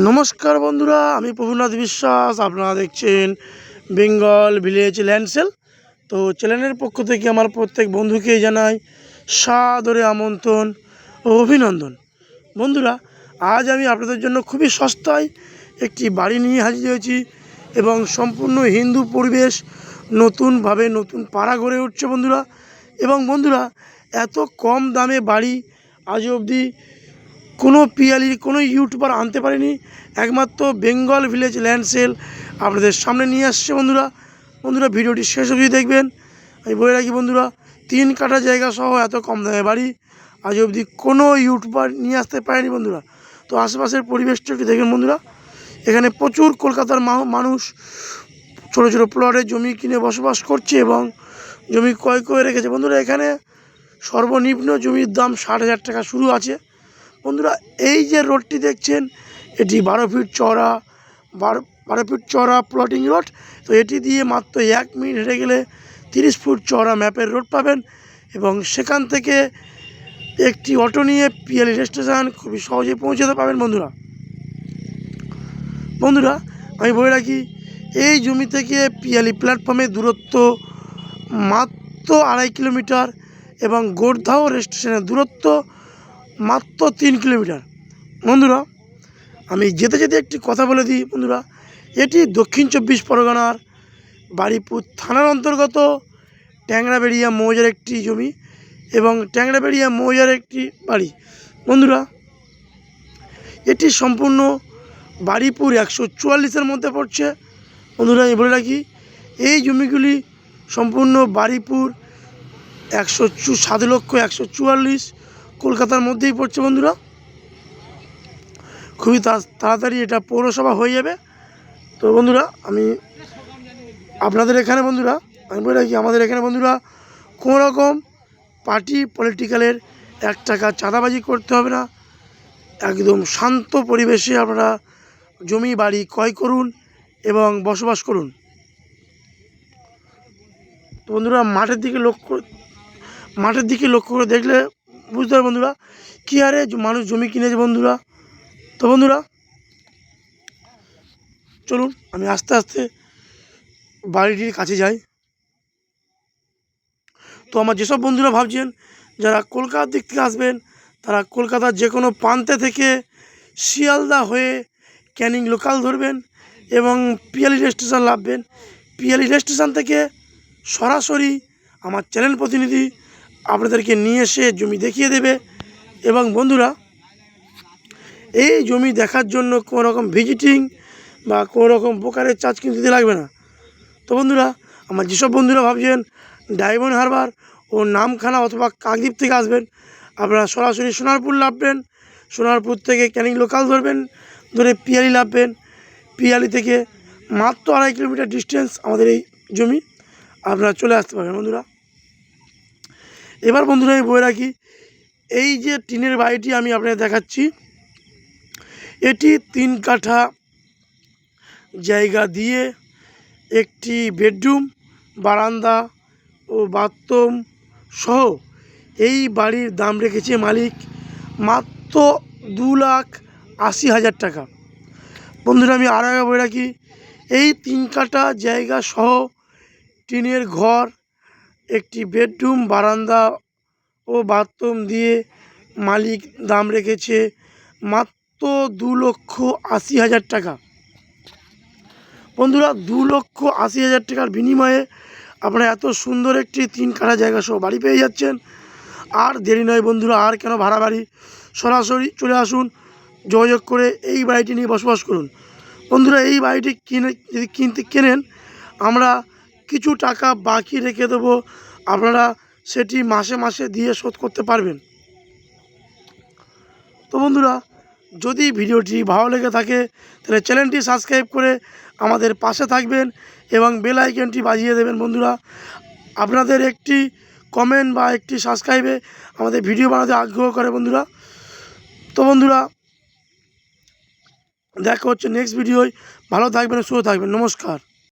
নমস্কার বন্ধুরা, আমি প্রভুনাথ বিশ্বাস। আপনারা দেখছেন বেঙ্গল ভিলেজ ল্যান্ড সেল। তো চ্যানেলের পক্ষ থেকে আমার প্রত্যেক বন্ধুকে জানাই সাদরে আমন্ত্রণ ও অভিনন্দন। বন্ধুরা, আজ আমি আপনাদের জন্য খুবই সস্তায় একটি বাড়ি নিয়ে হাজির হয়েছি এবং সম্পূর্ণ হিন্দু পরিবেশ, নতুনভাবে নতুন পাড়া গড়ে উঠছে বন্ধুরা। এবং বন্ধুরা, এত কম দামে বাড়ি আজ অবধি কোনো পিয়ালির কোনো ইউটিউবার আনতে পারেনি। একমাত্র বেঙ্গল ভিলেজ ল্যান্ড সেল আপনাদের সামনে নিয়ে আসছে বন্ধুরা। ভিডিওটি শেষ অবধি দেখবেন। আমি বলে রাখি বন্ধুরা, 3 কাঠা জায়গা সহ এত কম দামে বাড়ি আজ অবধি কোনো ইউটিউবার নিয়ে আসতে পারেনি বন্ধুরা। তো আশেপাশের পরিবেশটা একটু দেখবেন বন্ধুরা। এখানে প্রচুর কলকাতার মানুষ ছোটো ছোটো প্লটে জমি কিনে বসবাস করছে এবং জমি ক্রয় করে রেখেছে বন্ধুরা। এখানে সর্বনিম্ন জমির দাম 60,000 টাকা শুরু আছে বন্ধুরা। এই যে রোডটি দেখছেন, এটি 12 ফিট চওড়া, 12 ফিট চওড়া প্লটিং রোড। তো এটি দিয়ে মাত্র 1 মিনিট হেঁটে গেলে 30 ফুট চওড়া ম্যাপের রোড পাবেন এবং সেখান থেকে একটি অটো নিয়ে পিয়ালি স্টেশন খুবই সহজে পৌঁছাতে পাবেন বন্ধুরা। আমি বলে রাখি, এই জমি থেকে পিয়ালি প্ল্যাটফর্মের দূরত্ব মাত্র 2.5 কিলোমিটার এবং গোর্ধাও স্টেশনের দূরত্ব মাত্র 3 কিলোমিটার বন্ধুরা। আমি যেতে যেতে একটি কথা বলে দিই বন্ধুরা, এটি দক্ষিণ 24 পরগনার বারুইপুর থানার অন্তর্গত ট্যাংরাবেড়িয়া মৌজার একটি জমি এবং ট্যাংরাবেড়িয়া মৌজার একটি বাড়ি বন্ধুরা। এটি সম্পূর্ণ বারুইপুর 144-এর মধ্যে পড়ছে বন্ধুরা। আমি বলে রাখি, এই জমিগুলি সম্পূর্ণ বারুইপুর 7,144,000 কলকাতার মধ্যেই পড়ছে বন্ধুরা। খুবই তাড়াতাড়ি এটা পৌরসভা হয়ে যাবে। তো বন্ধুরা, আমি আপনাদের এখানে বন্ধুরা, আমি বলে রাখি, আমাদের এখানে বন্ধুরা কোনো রকম পার্টি পলিটিক্যালের 1 টাকা চাঁদাবাজি করতে হবে না। একদম শান্ত পরিবেশে আপনারা জমি বাড়ি ক্রয় করুন এবং বসবাস করুন। তো বন্ধুরা, মাঠের দিকে লক্ষ্য করে দেখলে বুঝতে হবে বন্ধুরা কী হারে মানুষ জমি কিনেছে বন্ধুরা। তো বন্ধুরা, চলুন আমি আস্তে আস্তে বাড়িটির কাছে যাই। তো আমার যেসব বন্ধুরা ভাবছেন যারা কলকাতার দিক থেকে আসবেন, তারা কলকাতার যে কোনো প্রান্তে থেকে শিয়ালদা হয়ে ক্যানিং লোকাল ধরবেন এবং পিয়ালি স্টেশন নামবেন। পিয়ালি স্টেশন থেকে সরাসরি আমার চ্যানেল প্রতিনিধি আপনাদেরকে নিয়ে এসে জমি দেখিয়ে দেবে। এবং বন্ধুরা, এই জমি দেখার জন্য কোনো রকম ভিজিটিং বা কোনো রকম ব্রোকারের চার্জ কিন্তু দিতে লাগবে না। তো বন্ধুরা, আমার যেসব বন্ধুরা ভাবছেন ডায়মন্ড হারবার ও নামখানা অথবা কাকদ্বীপ থেকে আসবেন, আপনারা সরাসরি সোনারপুর নামবেন। সোনারপুর থেকে ক্যানিং লোকাল ধরে পিয়ালি নামবেন। পিয়ালি থেকে মাত্র 2.5 কিলোমিটার ডিস্টেন্স আমাদের এই জমি, আপনারা চলে আসতে পারবেন বন্ধুরা। এবার বন্ধুরা, আমি বলে রাখি, এই যে টিনের বাড়িটি আমি আপনাদের দেখাচ্ছি, এটি 3 কাঠা জায়গা দিয়ে একটি বেডরুম, বারান্দা ও বাথরুম সহ এই বাড়ির দাম রেখেছে মালিক মাত্র 2,80,000 টাকা বন্ধুরা। আমি আর আগে বলে রাখি, এই 3 কাঠা জায়গা সহ টিনের ঘর, একটি বেডরুম, বারান্দা ও বাথরুম দিয়ে মালিক দাম রেখেছে মাত্র 2,80,000 টাকা বন্ধুরা। 2,80,000 টাকার বিনিময়ে আপনারা এত সুন্দর একটি 3 কাঠা জায়গা সহ বাড়ি পেয়ে যাচ্ছেন। আর দেরি নয় বন্ধুরা, আর কেন ভাড়া বাড়ি, সরাসরি চলে আসুন, যোগাযোগ করে এই বাড়িটি নিয়ে বসবাস করুন বন্ধুরা। এই বাড়িটি যদি কেনেন, আমরা কিছু টাকা বাকি রেখে দেবো, আপনারা সেটি মাসে মাসে দিয়ে শোধ করতে পারবেন। তো বন্ধুরা, যদি ভিডিওটি ভালো লেগে থাকে তাহলে চ্যানেলটি সাবস্ক্রাইব করে আমাদের পাশে থাকবেন এবং বেল আইকনটি বাজিয়ে দেবেন বন্ধুরা। আপনাদের একটি কমেন্ট বা একটি সাবস্ক্রাইবে আমাদের ভিডিও বানাতে আগ্রহ করে বন্ধুরা। তো বন্ধুরা, দেখা হচ্ছে নেক্সট ভিডিওয়। ভালো থাকবেন, সুস্থ থাকবেন। নমস্কার।